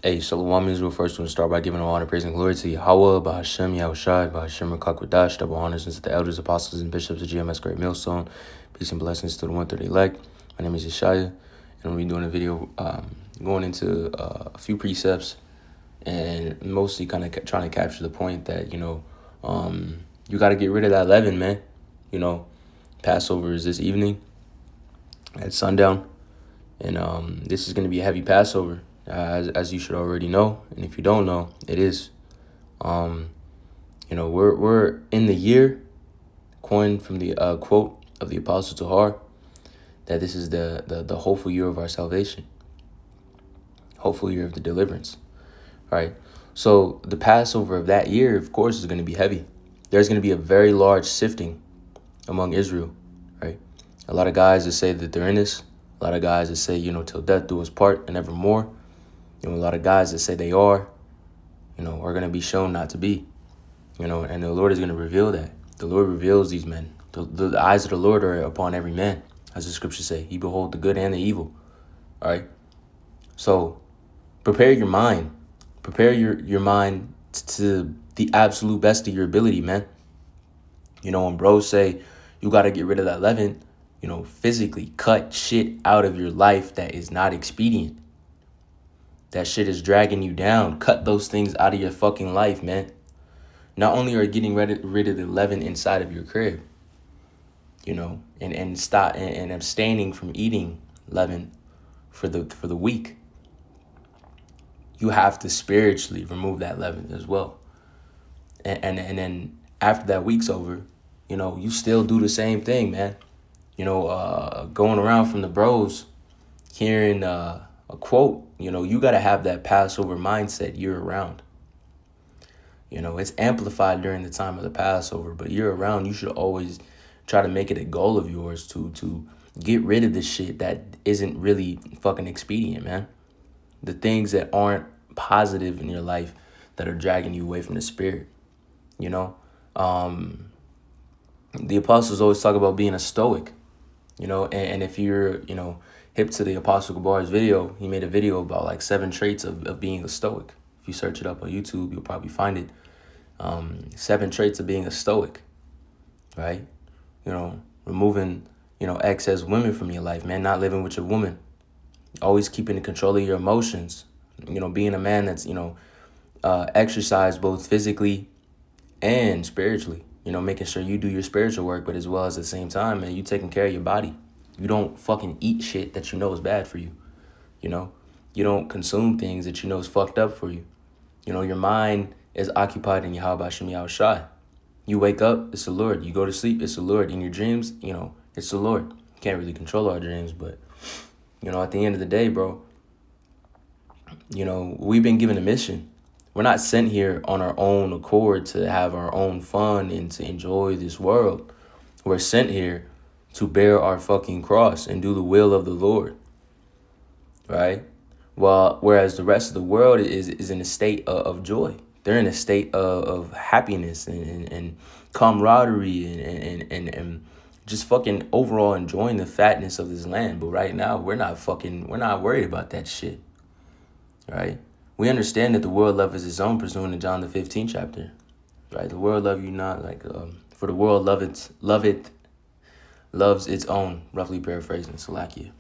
Hey, Shalom Israel. First, we'll start by giving all honor, praise, and glory to Yahweh, Bahashem, Yahushai, Bahashem, Rakakwadash, double honors unto the elders, apostles, and bishops of GMS Great Millstone. Peace and blessings to the 130 elect. My name is Yeshaya, and we'll be doing a video going into a few precepts and mostly kind of trying to capture the point that, you got to get rid of that leaven, man. Passover is this evening at sundown, and this is going to be a heavy Passover. As you should already know, and if you don't know, it is. We're in the year, coined from the quote of the Apostle Tahar, that this is the hopeful year of our salvation, hopeful year of the deliverance, right? So the Passover of that year, of course, is going to be heavy. There's going to be a very large sifting among Israel, right? A lot of guys that say that they're in this, a lot of guys that say, till death do us part and evermore. A lot of guys that say they are going to be shown not to be, and the Lord is going to reveal that. The Lord reveals these men. The eyes of the Lord are upon every man, as the scriptures say. He behold the good and the evil, all right? So prepare your mind. Prepare your mind to the absolute best of your ability, man. When bros say you got to get rid of that leaven, physically cut shit out of your life that is not expedient. That shit is dragging you down. Cut those things out of your fucking life, man. Not only are you getting rid of the leaven inside of your crib, and stop and abstaining from eating leaven for the week. You have to spiritually remove that leaven as well. And then after that week's over, you still do the same thing, man. Going around from the bros, hearing a quote, you got to have that Passover mindset year round. It's amplified during the time of the Passover, but year round, you should always try to make it a goal of yours to get rid of the shit that isn't really fucking expedient, man. The things that aren't positive in your life that are dragging you away from the spirit, The apostles always talk about being a stoic, and if you're, hip to the Apostle Gabar's video, he made a video about like 7 traits of being a stoic. If you search it up on YouTube, you'll probably find it. 7 traits of being a stoic, right? Removing, excess women from your life, man, not living with your woman, always keeping in control of your emotions, being a man that's, exercised both physically and spiritually, making sure you do your spiritual work, but as well as at the same time, man, you taking care of your body. You don't fucking eat shit that you know is bad for you. You don't consume things that you know is fucked up for you. Your mind is occupied in Yahweh Shem Yahushai. You wake up, it's the Lord. You go to sleep, it's the Lord. In your dreams, it's the Lord. You can't really control our dreams, but, at the end of the day, bro, we've been given a mission. We're not sent here on our own accord to have our own fun and to enjoy this world. We're sent here to bear our fucking cross and do the will of the Lord, right? Whereas the rest of the world is in a state of joy. They're in a state of happiness and camaraderie and just fucking overall enjoying the fatness of this land. But right now, we're not worried about that shit, right? We understand that the world loves its own, pursuant to John the 15th chapter, right? The world love you not, for the world loves its own, roughly paraphrasing, Salakia.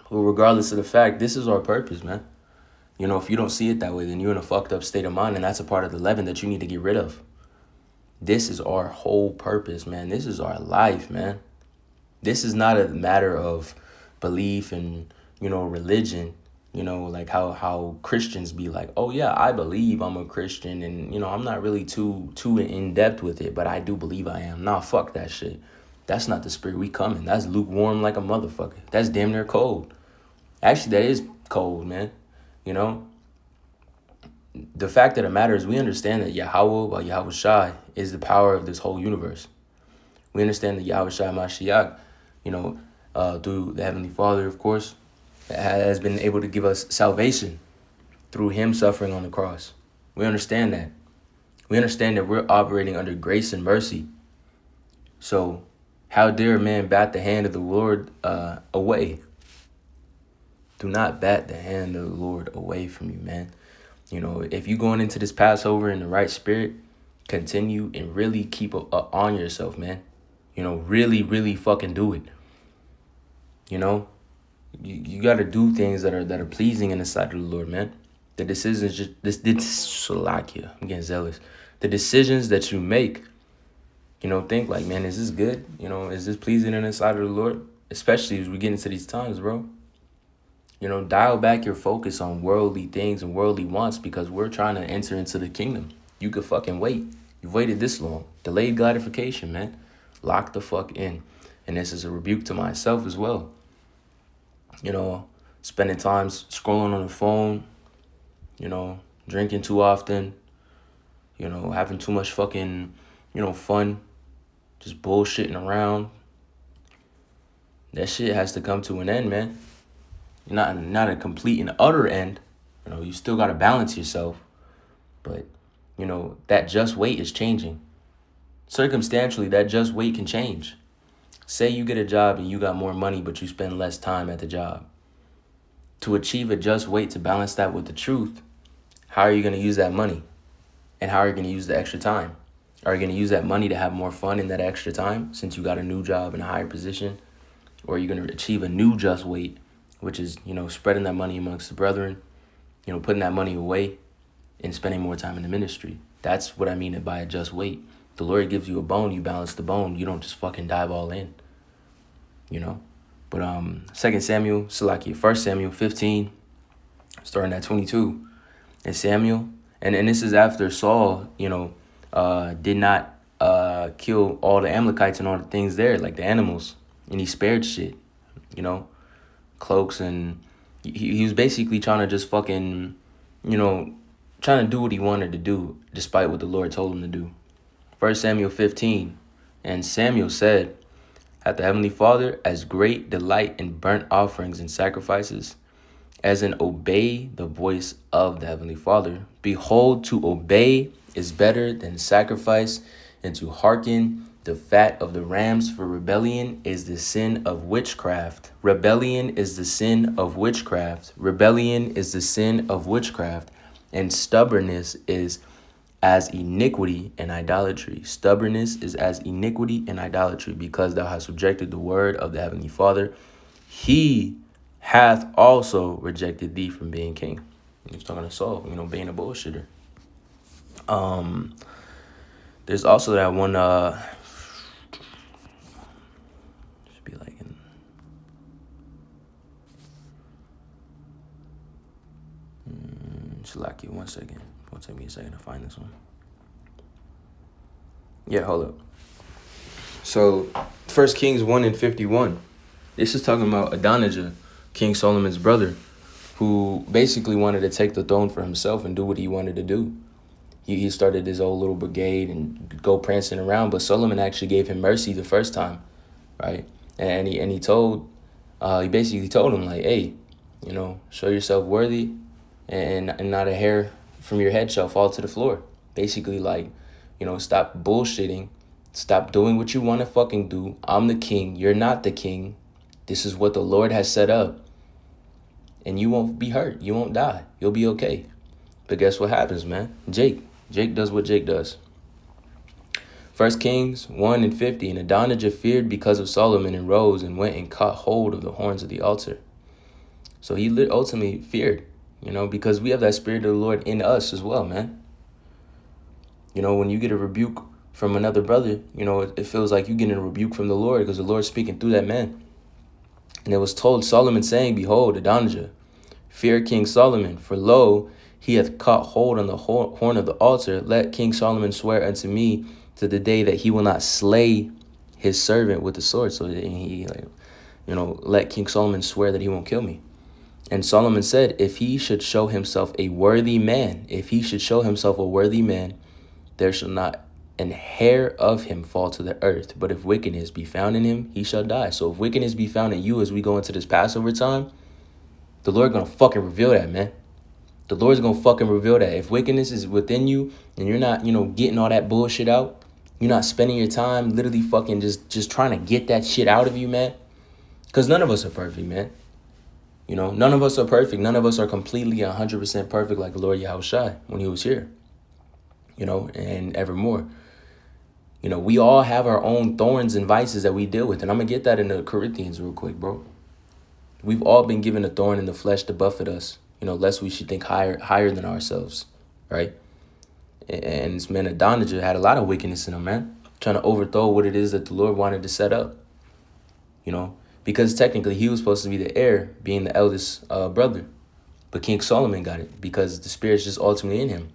But regardless of the fact, this is our purpose, man. If you don't see it that way, then you're in a fucked up state of mind, and that's a part of the leaven that you need to get rid of. This is our whole purpose, man. This is our life, man. This is not a matter of belief and, religion, like how Christians be like, oh, yeah, I believe I'm a Christian, and, I'm not really too in depth with it, but I do believe I am. Nah, fuck that shit. That's not the spirit we come in. That's lukewarm like a motherfucker. That's damn near cold. Actually, that is cold, man. The fact that it matters, we understand that Yahweh, by Yahweh Shai, is the power of this whole universe. We understand that Yahweh Shai Mashiach, through the Heavenly Father, of course, has been able to give us salvation through him suffering on the cross. We understand that. We understand that we're operating under grace and mercy. So how dare man bat the hand of the Lord away? Do not bat the hand of the Lord away from you, man. You know, if you're going into this Passover in the right spirit, continue and really keep on yourself, man. You know, really, really fucking do it. You know, you got to do things that are pleasing in the sight of the Lord, man. The decisions, Salakia, I'm getting zealous. The decisions that you make, you know, think like, man, is this good? You know, is this pleasing in the sight of the Lord? Especially as we get into these times, bro. You know, dial back your focus on worldly things and worldly wants because we're trying to enter into the kingdom. You could fucking wait. You've waited this long. Delayed gratification, man. Lock the fuck in. And this is a rebuke to myself as well. You know, spending time scrolling on the phone, you know, drinking too often, you know, having too much fucking, you know, fun, just bullshitting around. That shit has to come to an end, man. Not a complete and utter end. You know, you still got to balance yourself. But, you know, that just weight is changing. Circumstantially, that just weight can change. Say you get a job and you got more money, but you spend less time at the job. To achieve a just weight, to balance that with the truth, how are you going to use that money? And how are you going to use the extra time? Are you going to use that money to have more fun in that extra time since you got a new job and a higher position? Or are you going to achieve a new just weight, which is, you know, spreading that money amongst the brethren, you know, putting that money away and spending more time in the ministry? That's what I mean by a just weight. The Lord gives you a bone, you balance the bone. You don't just fucking dive all in, you know? But 1 Samuel 15, starting at 22. And Samuel, and this is after Saul, you know, did not kill all the Amalekites and all the things there, like the animals. And he spared shit, you know, cloaks. And he was basically trying to just fucking, you know, trying to do what he wanted to do, despite what the Lord told him to do. 1 Samuel 15, and Samuel said, hath the Heavenly Father as great delight in burnt offerings and sacrifices, as in obey the voice of the Heavenly Father? Behold, to obey is better than sacrifice, and to hearken the fat of the rams, for rebellion is the sin of witchcraft. Rebellion is the sin of witchcraft. Rebellion is the sin of witchcraft, and stubbornness is as iniquity and idolatry. Stubbornness is as iniquity and idolatry, because thou hast rejected the word of the Heavenly Father. He hath also rejected thee from being king. He's talking to Saul, you know, being a bullshitter. There's also that one, should be like in, Shalaki, 1 second. It'll take me a second to find this one. Yeah, hold up. So, 1 Kings 1 and 51. This is talking about Adonijah, King Solomon's brother, who basically wanted to take the throne for himself and do what he wanted to do. He started his old little brigade and go prancing around, but Solomon actually gave him mercy the first time, right? And he basically told him, like, hey, you know, show yourself worthy, and not a hair from your head shall fall to the floor. Basically, like, you know, stop bullshitting, stop doing what you want to fucking do. I'm the king, you're not the king. This is what the Lord has set up. And you won't be hurt. You won't die. You'll be okay. But guess what happens, man? Jake does what Jake does. 1 Kings 1 and 50. And Adonijah feared because of Solomon, and rose and went and caught hold of the horns of the altar. So he ultimately feared, you know, because we have that spirit of the Lord in us as well, man. You know, when you get a rebuke from another brother, you know, it feels like you're getting a rebuke from the Lord, because the Lord's speaking through that man. And it was told Solomon, saying, behold, Adonijah, fear King Solomon, for lo, he hath caught hold on the horn of the altar. Let King Solomon swear unto me to the day that he will not slay his servant with the sword. So he, like, you know, let King Solomon swear that he won't kill me. And Solomon said, if he should show himself a worthy man, there shall not an hair of him fall to the earth. But if wickedness be found in him, he shall die. So if wickedness be found in you as we go into this Passover time, the Lord gonna fucking reveal that, man. The Lord's gonna fucking reveal that. If wickedness is within you and you're not, you know, getting all that bullshit out, you're not spending your time literally fucking just trying to get that shit out of you, man. Because none of us are perfect, man. You know, none of us are perfect. None of us are completely 100% perfect like the Lord Yahushua when he was here, you know, and evermore. You know, we all have our own thorns and vices that we deal with. And I'm going to get that in the Corinthians real quick, bro. We've all been given a thorn in the flesh to buffet us, you know, lest we should think higher than ourselves, right? And this man Adonijah had a lot of wickedness in him, man, trying to overthrow what it is that the Lord wanted to set up, you know, because technically he was supposed to be the heir, being the eldest brother. But King Solomon got it because the spirit's just ultimately in him.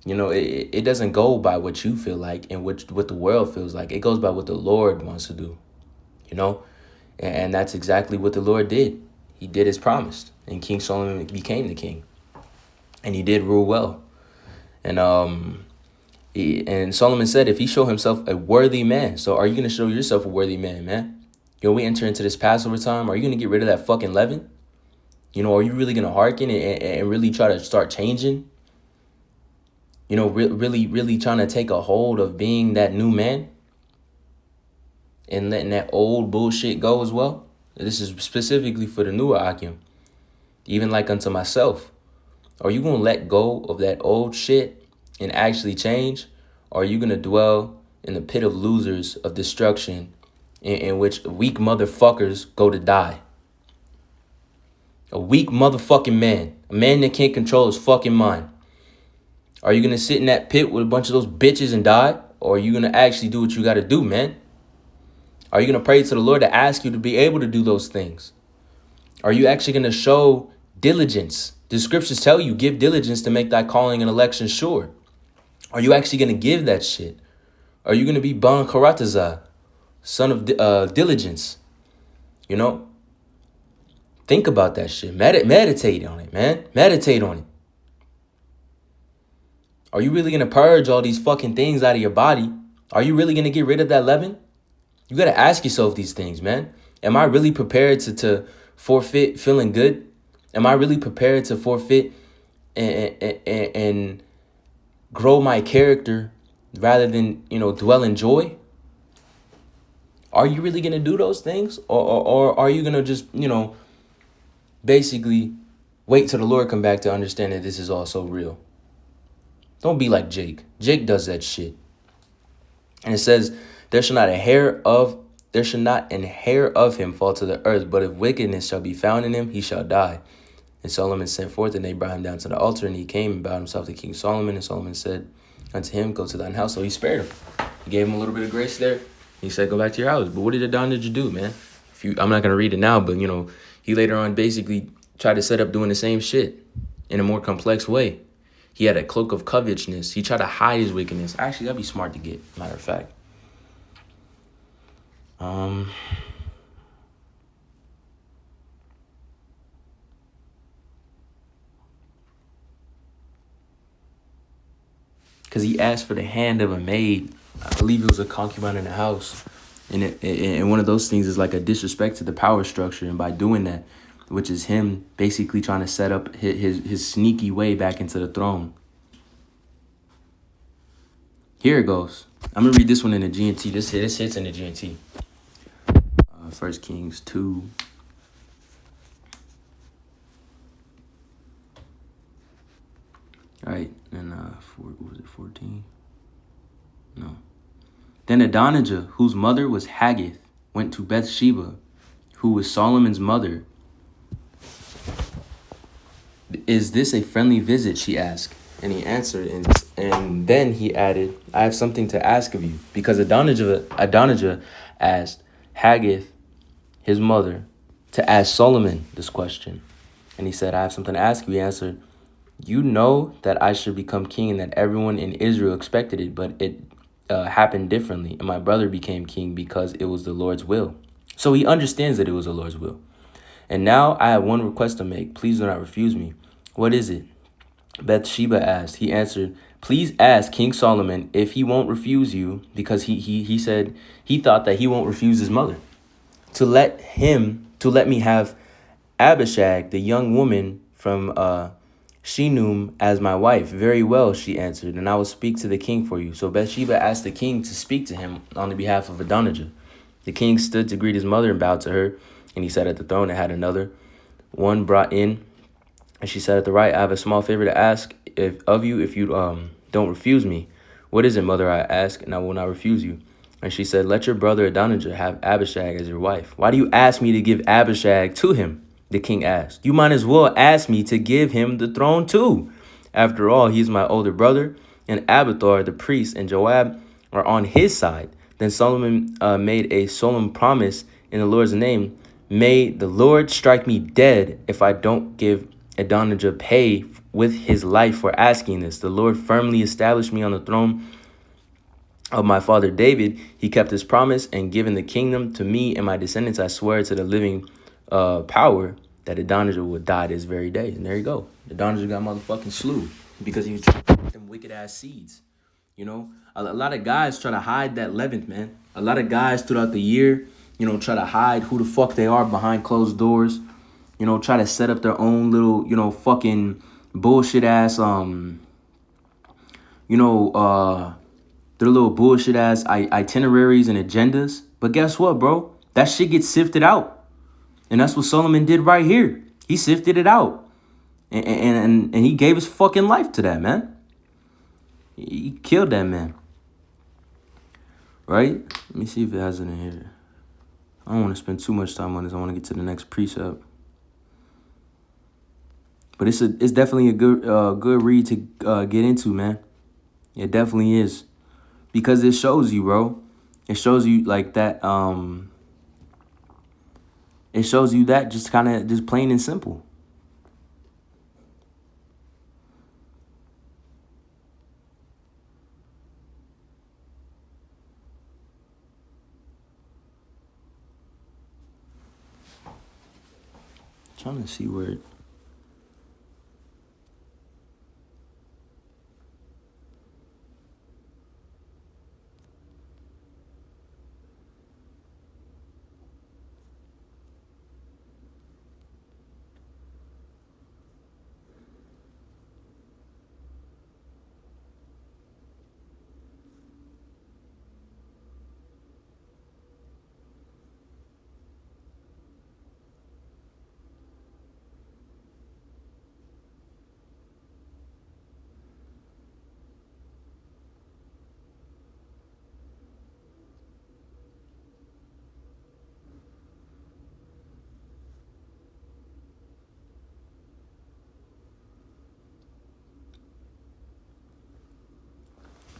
You know, it doesn't go by what you feel like and what the world feels like. It goes by what the Lord wants to do, you know. And that's exactly what the Lord did. He did as promised. And King Solomon became the king. And he did rule well. And Solomon said, if he show himself a worthy man. So are you going to show yourself a worthy man, man? You know, we enter into this Passover time. Are you going to get rid of that fucking leaven? You know, are you really going to hearken and really try to start changing? You know, really trying to take a hold of being that new man? And letting that old bullshit go as well. This is specifically for the newer Akim. Even like unto myself. Are you going to let go of that old shit and actually change? Or are you going to dwell in the pit of losers of destruction in which weak motherfuckers go to die? A weak motherfucking man. A man that can't control his fucking mind. Are you going to sit in that pit with a bunch of those bitches and die? Or are you going to actually do what you got to do, man? Are you going to pray to the Lord to ask you to be able to do those things? Are you actually going to show diligence? The scriptures tell you, give diligence to make thy calling and election sure. Are you actually going to give that shit? Are you going to be Ban Karataza, son of diligence? You know? Think about that shit. Meditate on it, man. Meditate on it. Are you really going to purge all these fucking things out of your body? Are you really going to get rid of that leaven? You got to ask yourself these things, man. Am I really prepared to forfeit feeling good? Am I really prepared to forfeit and grow my character rather than, you know, dwell in joy? Are you really going to do those things? Or are you going to just, you know, basically wait till the Lord come back to understand that this is all so real? Don't be like Jake. Jake does that shit. And it says, there shall not an hair of him fall to the earth, but if wickedness shall be found in him, he shall die. And Solomon sent forth, and they brought him down to the altar, and he came and bowed himself to King Solomon. And Solomon said unto him, go to thine house. So he spared him. He gave him a little bit of grace there. He said, go back to your house. But what did Adonijah do, man? I'm not going to read it now, but, you know, he later on basically tried to set up doing the same shit in a more complex way. He had a cloak of covetousness. He tried to hide his wickedness. Actually, that'd be smart to get, matter of fact. Because he asked for the hand of a maid. I believe it was a concubine in the house. And one of those things is like a disrespect to the power structure. And by doing that, which is him basically trying to set up his sneaky way back into the throne. Here it goes. I'm going to read this one in the GNT. This hits in the GNT. 1 Kings 2. All right, and what was it, 14? No. Then Adonijah, whose mother was Haggith, went to Bathsheba, who was Solomon's mother. Is this a friendly visit, she asked. And he answered, and then he added, I have something to ask of you. Because Adonijah asked Haggith, his mother, to ask Solomon this question. And he said, I have something to ask you. He answered, you know that I should become king and that everyone in Israel expected it, but it happened differently. And my brother became king because it was the Lord's will. So he understands that it was the Lord's will. And now I have one request to make. Please do not refuse me. What is it? Bathsheba asked. He answered, please ask King Solomon if he won't refuse you, because he said he thought that he won't refuse his mother, to let me have Abishag, the young woman from Shinum, as my wife. Very well, she answered, and I will speak to the king for you. So Bathsheba asked the king to speak to him on the behalf of Adonijah. The king stood to greet his mother and bowed to her, and he sat at the throne and had another one brought in, and she said at the right, I have a small favor to ask if you don't refuse me. What is it, mother? I asked, and I will not refuse you. And she said, let your brother Adonijah have Abishag as your wife. Why do you ask me to give Abishag to him? The king asked. You might as well ask me to give him the throne too. After all, he's my older brother, and Abiathar the priest and Joab are on his side. Then Solomon made a solemn promise in the Lord's name. May the Lord strike me dead if I don't give Adonijah pay with his life for asking this. The Lord firmly established me on the throne of my father David. He kept his promise and given the kingdom to me and my descendants. I swear to the living power that Adonijah would die this very day. And there you go. Adonijah got motherfucking slew because he was trying to get them wicked ass seeds. You know, a lot of guys try to hide that leaven, man. A lot of guys throughout the year, you know, try to hide who the fuck they are behind closed doors. You know, try to set up their own little, you know, fucking bullshit ass, their little bullshit ass itineraries and agendas. But guess what, bro? That shit gets sifted out. And that's what Solomon did right here. He sifted it out. And he gave his fucking life to that, man. He killed that man. Right? Let me see if it has it in here. I don't want to spend too much time on this. I want to get to the next precept. But it's definitely a good read to get into, man. It definitely is. Because it shows you, bro. It shows you like that. It shows you that just kind of just plain and simple. Trying to see where it.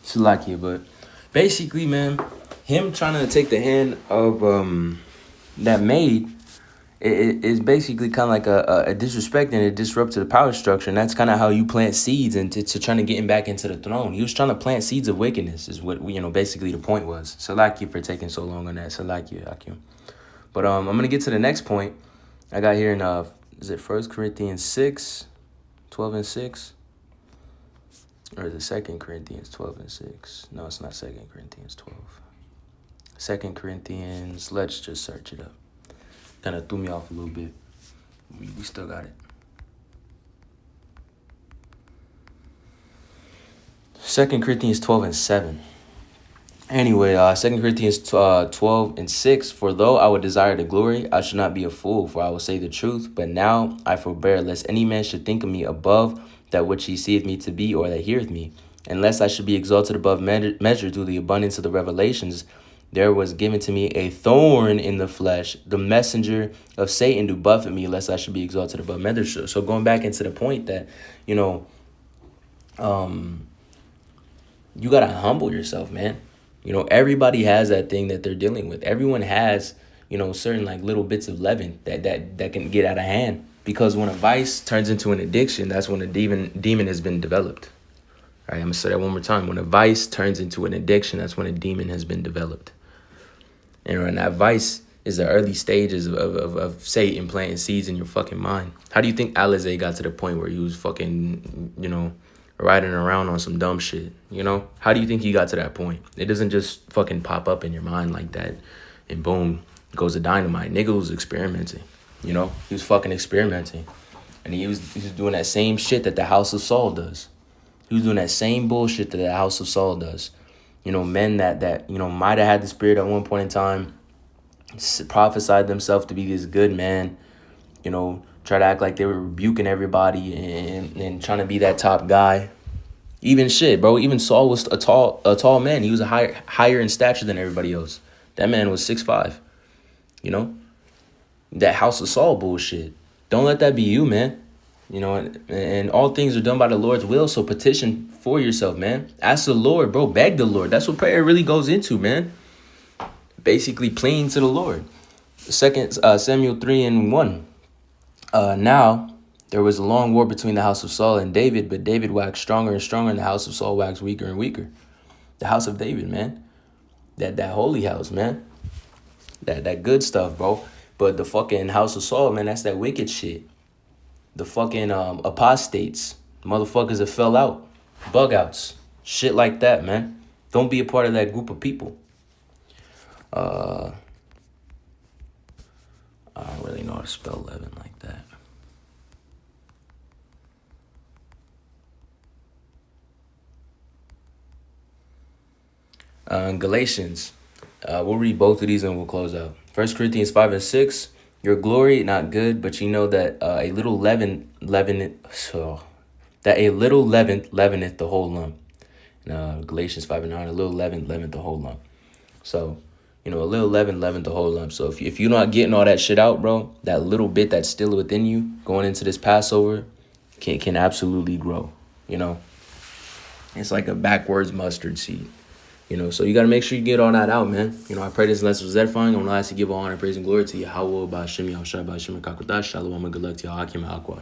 Salakia, but basically, man, him trying to take the hand of that maid is basically kind of like a disrespect and a disrupt to the power structure, and that's kind of how you plant seeds into trying to get him back into the throne. He was trying to plant seeds of wickedness, is what basically the point was. Salakia for taking so long on that. Salakia, Akim. But I'm gonna get to the next point I got here in is it 1 Corinthians 6, 12 and 6? Or is it 2 Corinthians 12 and 6? No, it's not 2 Corinthians 12. 2 Corinthians, let's just search it up. Kind of threw me off a little bit. We still got it. 2 Corinthians 12 and 7. Anyway, 2 Corinthians 12 and 6. For though I would desire to glory, I should not be a fool, for I will say the truth. But now I forbear, lest any man should think of me above that which he seeth me to be, or that heareth me. Unless I should be exalted above measure through the abundance of the revelations, there was given to me a thorn in the flesh, the messenger of Satan to buffet me, lest I should be exalted above measure. So going back into the point that, you got to humble yourself, man. Everybody has that thing that they're dealing with. Everyone has, certain like little bits of leaven that can get out of hand. Because when a vice turns into an addiction, that's when a demon has been developed. All right, I'm going to say that one more time. When a vice turns into an addiction, that's when a demon has been developed. And that vice is the early stages of Satan planting seeds in your fucking mind. How do you think Alizé got to the point where he was fucking, riding around on some dumb shit? How do you think he got to that point? It doesn't just fucking pop up in your mind like that and boom, goes to dynamite. Nigga was experimenting. He was fucking experimenting. And he was doing that same shit that the House of Saul does. He was doing that same bullshit that the House of Saul does. Men that might have had the spirit at one point in time, prophesied themselves to be this good man, Try to act like they were rebuking everybody and trying to be that top guy. Even shit, bro. Even Saul was a tall man. He was higher in stature than everybody else. That man was 6'5". You know, that House of Saul bullshit. Don't let that be you, man. You know, and all things are done by the Lord's will. So petition for yourself, man. Ask the Lord, bro. Beg the Lord. That's what prayer really goes into, man. Basically pleading to the Lord. 2 Samuel 3:1. Now there was a long war between the house of Saul and David, but David waxed stronger and stronger, and the house of Saul waxed weaker and weaker. The house of David, man. That holy house, man. That good stuff, bro. But the fucking house of Saul, man, that's that wicked shit. The fucking apostates, motherfuckers that fell out, bug outs, shit like that, man. Don't be a part of that group of people. I don't really know how to spell leaven like that. Galatians. We'll read both of these and we'll close out. 1 Corinthians 5:6. Your glory not good, but you know that a little leaveneth the whole lump. Galatians 5:9. A little leaven leaveneth the whole lump. So, you know, a little leaven leaveneth the whole lump. So if you're not getting all that shit out, bro, that little bit that's still within you going into this Passover can absolutely grow. You know, it's like a backwards mustard seed. You know, so you got to make sure you get all that out, man. You know, I pray this lesson was edifying. I'm going to ask to give all honor, praise, and glory to Yahweh, Ba'ashem, Yahushua, Ba'ashem, Kakodash, Shalom, and good luck to Yahweh, Hakim, Aqua.